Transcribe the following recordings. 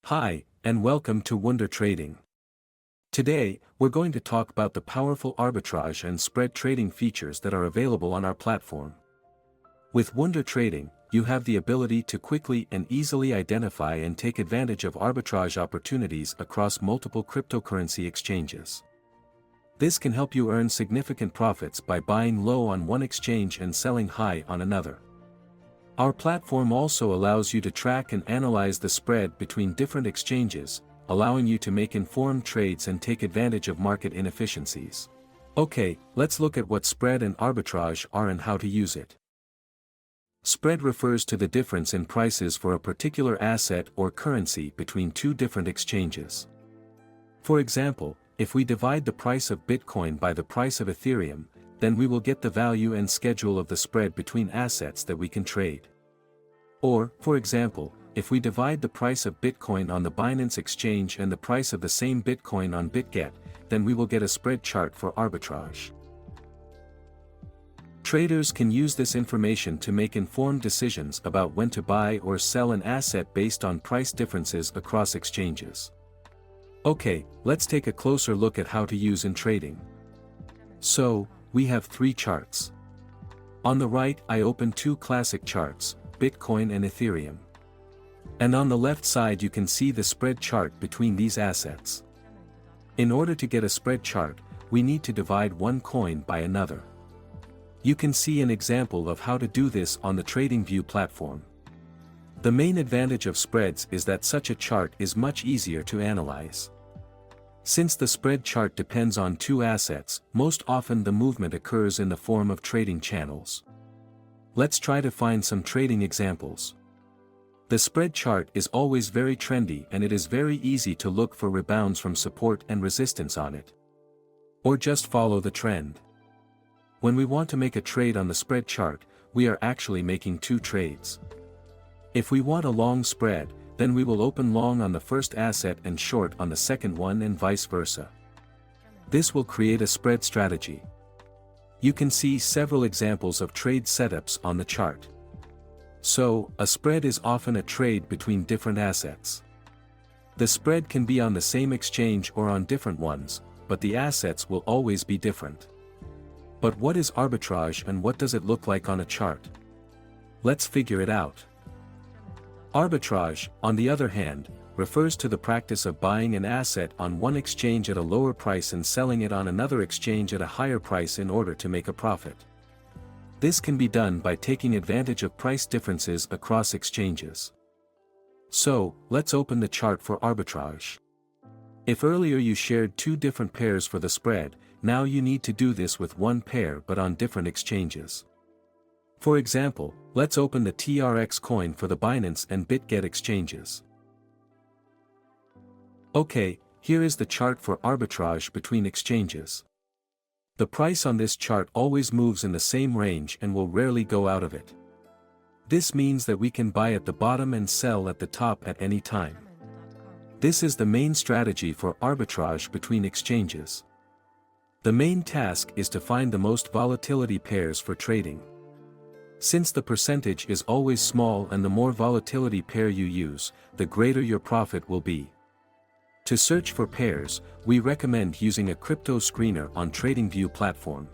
Hi, and welcome to WunderTrading. Today, we're going to talk about the powerful arbitrage and spread trading features that are available on our platform. With WunderTrading, you have the ability to quickly and easily identify and take advantage of arbitrage opportunities across multiple cryptocurrency exchanges. This can help you earn significant profits by buying low on one exchange and selling high on another. Our platform also allows you to track and analyze the spread between different exchanges, allowing you to make informed trades and take advantage of market inefficiencies. Okay, let's look at what spread and arbitrage are and how to use it. Spread refers to the difference in prices for a particular asset or currency between two different exchanges. For example, if we divide the price of Bitcoin by the price of Ethereum, then we will get the value and schedule of the spread between assets that we can trade. Or, for example, if we divide the price of Bitcoin on the Binance exchange and the price of the same Bitcoin on BitGet, then we will get a spread chart for arbitrage. Traders can use this information to make informed decisions about when to buy or sell an asset based on price differences across exchanges. Okay, let's take a closer look at how to use in trading. So, we have three charts. On the right, I open two classic charts, Bitcoin and Ethereum. And on the left side you can see the spread chart between these assets. In order to get a spread chart, we need to divide one coin by another. You can see an example of how to do this on the TradingView platform. The main advantage of spreads is that such a chart is much easier to analyze. Since the spread chart depends on two assets, most often the movement occurs in the form of trading channels. Let's try to find some trading examples. The spread chart is always very trendy and it is very easy to look for rebounds from support and resistance on it. Or just follow the trend. When we want to make a trade on the spread chart, we are actually making two trades. If we want a long spread, then we will open long on the first asset and short on the second one and vice versa. This will create a spread strategy. You can see several examples of trade setups on the chart. So, a spread is often a trade between different assets. The spread can be on the same exchange or on different ones, but the assets will always be different. But what is arbitrage and what does it look like on a chart? Let's figure it out. Arbitrage, on the other hand, refers to the practice of buying an asset on one exchange at a lower price and selling it on another exchange at a higher price in order to make a profit. This can be done by taking advantage of price differences across exchanges. So, let's open the chart for arbitrage. If earlier you shared two different pairs for the spread, now you need to do this with one pair but on different exchanges. For example, let's open the TRX coin for the Binance and BitGet exchanges. Okay, here is the chart for arbitrage between exchanges. The price on this chart always moves in the same range and will rarely go out of it. This means that we can buy at the bottom and sell at the top at any time. This is the main strategy for arbitrage between exchanges. The main task is to find the most volatility pairs for trading. Since the percentage is always small and the more volatility pair you use, the greater your profit will be. To search for pairs, we recommend using a crypto screener on TradingView platform.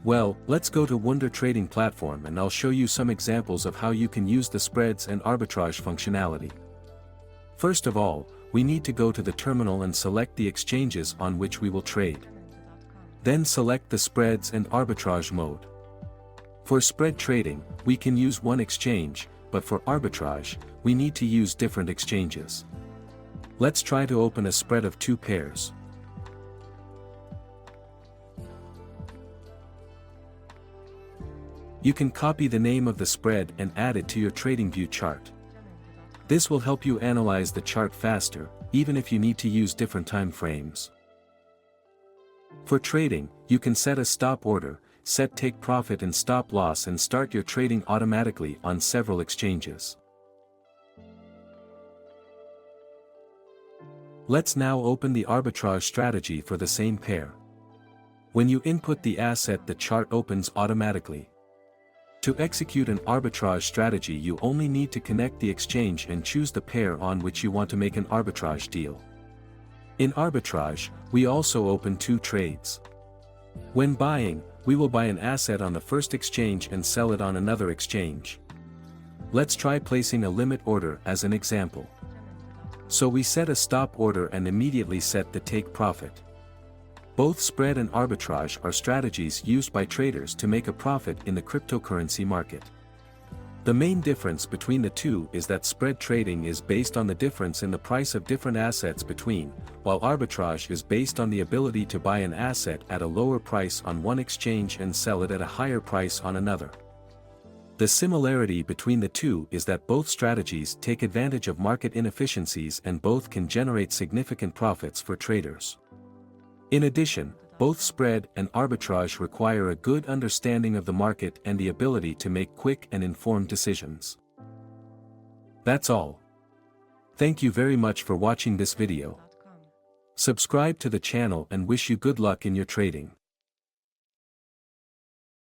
Well, let's go to WunderTrading platform and I'll show you some examples of how you can use the spreads and arbitrage functionality. First of all, we need to go to the terminal and select the exchanges on which we will trade. Then select the spreads and arbitrage mode. For spread trading, we can use one exchange, but for arbitrage, we need to use different exchanges. Let's try to open a spread of two pairs. You can copy the name of the spread and add it to your TradingView chart. This will help you analyze the chart faster, even if you need to use different time frames. For trading, you can set a stop order, set take profit and stop loss and start your trading automatically on several exchanges. Let's now open the arbitrage strategy for the same pair. When you input the asset, the chart opens automatically. To execute an arbitrage strategy, you only need to connect the exchange and choose the pair on which you want to make an arbitrage deal. In arbitrage, we also open two trades. When buying, we will buy an asset on the first exchange and sell it on another exchange. Let's try placing a limit order as an example. So we set a stop order and immediately set the take profit. Both spread and arbitrage are strategies used by traders to make a profit in the cryptocurrency market. The main difference between the two is that spread trading is based on the difference in the price of different assets between, while arbitrage is based on the ability to buy an asset at a lower price on one exchange and sell it at a higher price on another. The similarity between the two is that both strategies take advantage of market inefficiencies and both can generate significant profits for traders. In addition, both spread and arbitrage require a good understanding of the market and the ability to make quick and informed decisions. That's all. Thank you very much for watching this video. Subscribe to the channel and wish you good luck in your trading.